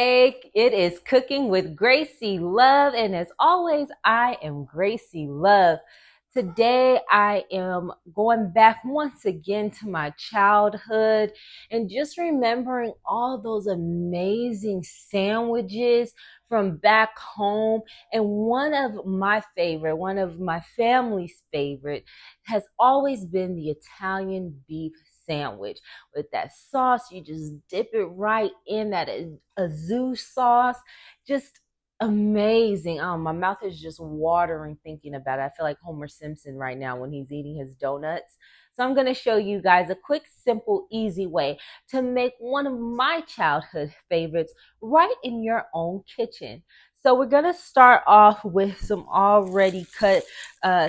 It is Cooking with Gracie Love, and as always, I am Gracie Love. Today, I am going back once again to my childhood and just remembering all those amazing sandwiches from back home. And one of my family's favorite, has always been the Italian beef sandwich with that sauce. You just dip it right in that azul sauce. Just amazing. Oh, my mouth is just watering thinking about it. I feel like Homer Simpson right now when he's eating his donuts. So I'm going to show you guys a quick, simple, easy way to make one of my childhood favorites right in your own kitchen. So we're going to start off with some already cut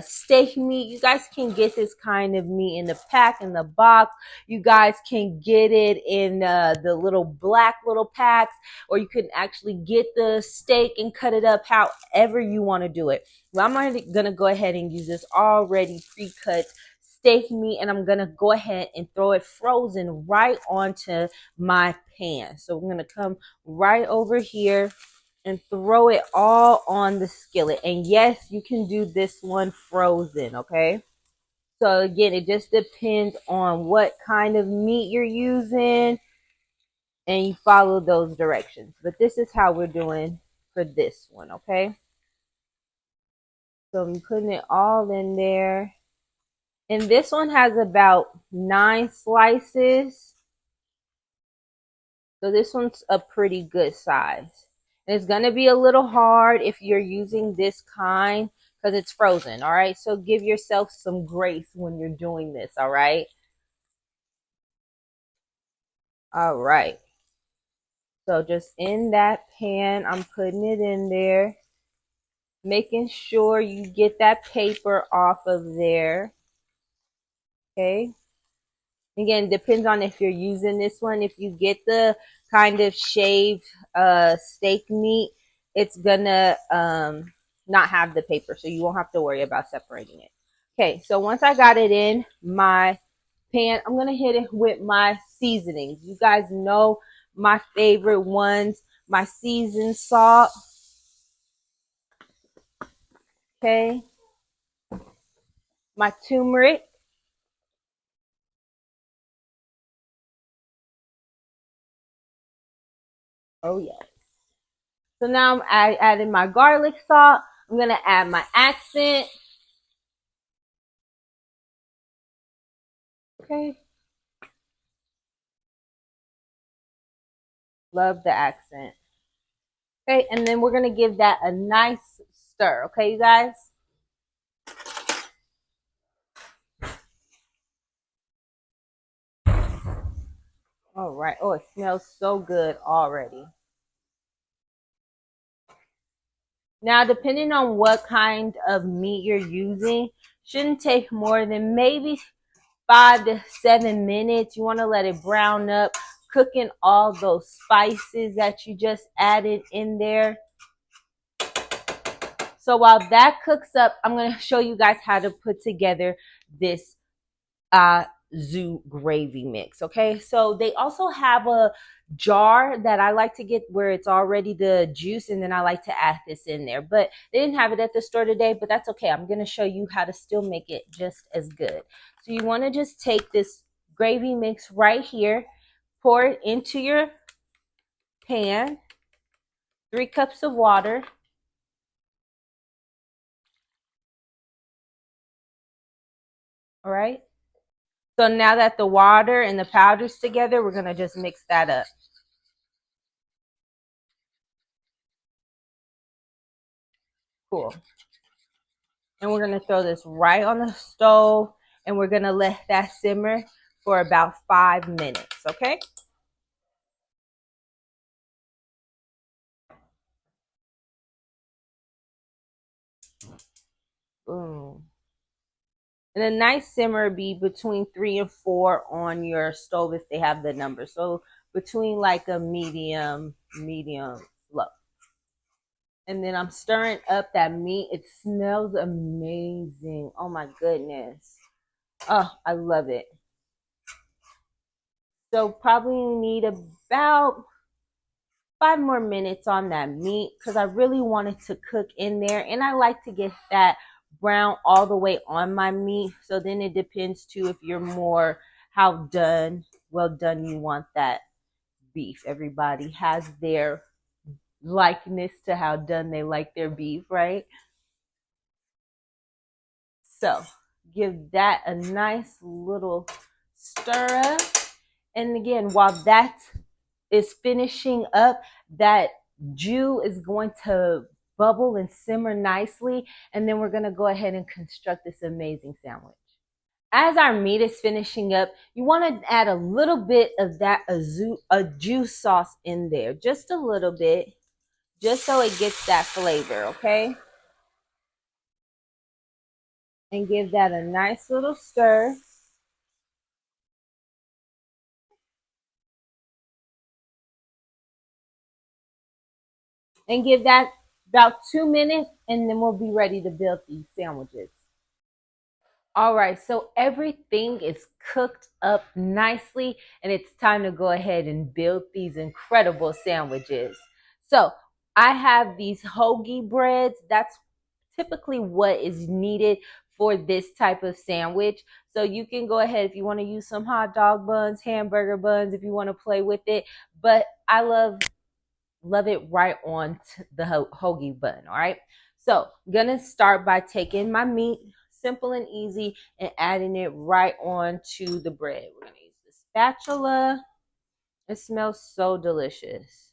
steak meat. You guys can get this kind of meat in the pack, in the box. You guys can get it in the little black little packs, or you can actually get the steak and cut it up however you want to do it. Well, I'm going to go ahead and use this already pre-cut steak meat, and I'm going to go ahead and throw it frozen right onto my pan. So I'm going to come right over here and throw it all on the skillet. And yes, you can do this one frozen, okay? So again, it just depends on what kind of meat you're using, and you follow those directions. But this is how we're doing for this one, okay? So I'm putting it all in there. And this one has about 9 slices. So this one's a pretty good size. And it's going to be a little hard if you're using this kind because it's frozen, all right? So give yourself some grace when you're doing this, all right? All right. So just in that pan, I'm putting it in there, making sure you get that paper off of there, okay? Again, depends on if you're using this one. If you get the kind of shaved steak meat, it's gonna not have the paper, so you won't have to worry about separating it. Okay, so once I got it in my pan, I'm gonna hit it with my seasonings. You guys know my favorite ones, my seasoned salt, okay, my turmeric, oh yeah. So now I added my garlic salt. I'm gonna add my accent. Okay. Love the accent. Okay, and then we're gonna give that a nice stir. Okay, you guys? All right. Oh, it smells so good already. Now, depending on what kind of meat you're using, shouldn't take more than maybe 5 to 7 minutes. You want to let it brown up, cooking all those spices that you just added in there. So while that cooks up, I'm going to show you guys how to put together this zoo gravy mix. Okay, so they also have a jar that I like to get where it's already the juice, and then I like to add this in there, but they didn't have it at the store today, but that's okay. I'm going to show you how to still make it just as good. So you want to just take this gravy mix right here, pour it into your pan, 3 cups of water. All right, so now that the water and the powder's together, we're going to just mix that up. Cool. And we're going to throw this right on the stove, and we're going to let that simmer for about 5 minutes, okay? Boom. And a nice simmer be between 3 and 4 on your stove if they have the number. So between like a medium low. And then I'm stirring up that meat. It smells amazing. Oh my goodness. Oh, I love it. So probably need about 5 more minutes on that meat because I really want it to cook in there. And I like to get that brown all the way on my meat. So then it depends too if you're more how well done you want that beef. Everybody has their likeness to how done they like their beef, right? So give that a nice little stir up. And again, while that is finishing up, that jus is going to bubble and simmer nicely. And then we're going to go ahead and construct this amazing sandwich. As our meat is finishing up, you want to add a little bit of that juice sauce in there, just a little bit, just so it gets that flavor, okay? And give that a nice little stir. And give that about 2 minutes, and then we'll be ready to build these sandwiches. All right, so everything is cooked up nicely, and it's time to go ahead and build these incredible sandwiches. So I have these hoagie breads. That's typically what is needed for this type of sandwich. So you can go ahead if you want to use some hot dog buns, hamburger buns, if you want to play with it. But I love it right on the hoagie bun. All right. So I'm going to start by taking my meat, simple and easy, and adding it right on to the bread. We're going to use the spatula. It smells so delicious.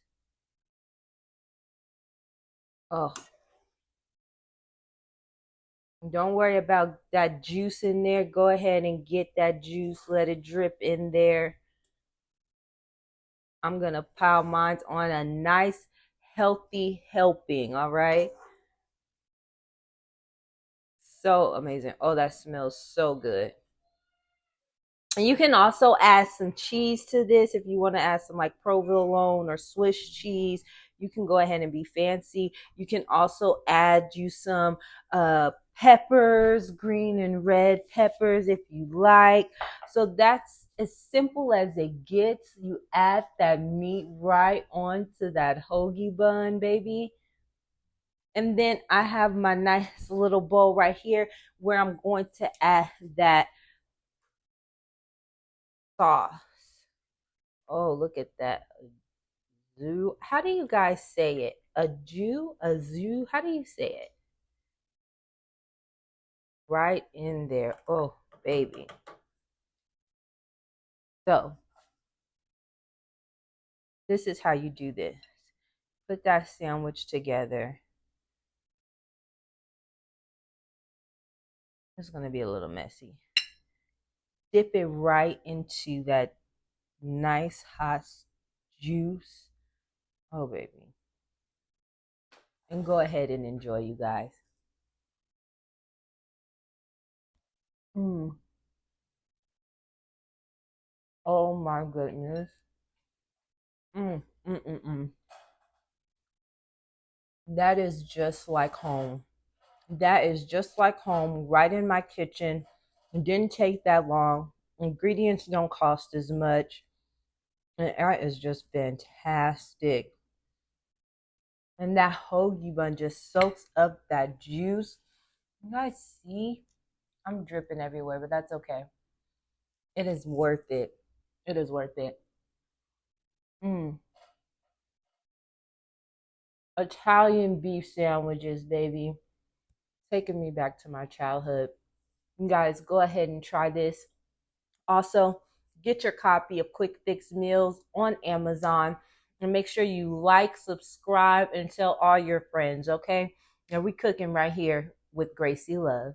Oh, don't worry about that juice in there. Go ahead and get that juice. Let it drip in there. I'm going to pile mine on a nice, healthy helping. All right. So amazing. Oh, that smells so good. And you can also add some cheese to this if you want to add some like provolone or Swiss cheese. You can go ahead and be fancy. You can also add you some peppers, green and red peppers if you like. So that's as simple as it gets. You add that meat right onto that hoagie bun, baby. And then I have my nice little bowl right here where I'm going to add that sauce. Oh, look at that. Zoo. How do you guys say it? A Jew? A zoo? How do you say it? Right in there. Oh, baby. So, this is how you do this. Put that sandwich together. It's going to be a little messy. Dip it right into that nice hot juice. Oh, baby. And go ahead and enjoy, you guys. Mm. Oh, my goodness. Mm, mm, mm, mm. That is just like home. That is just like home, right in my kitchen. It didn't take that long. Ingredients don't cost as much. And that is just fantastic. And that hoagie bun just soaks up that juice. You guys see? I'm dripping everywhere, but that's okay. It is worth it. It is worth it. Mm. Italian beef sandwiches, baby. Taking me back to my childhood. You guys, go ahead and try this. Also, get your copy of Quick Fix Meals on Amazon and make sure you like, subscribe, and tell all your friends, okay? Now we cooking right here with Gracie Love.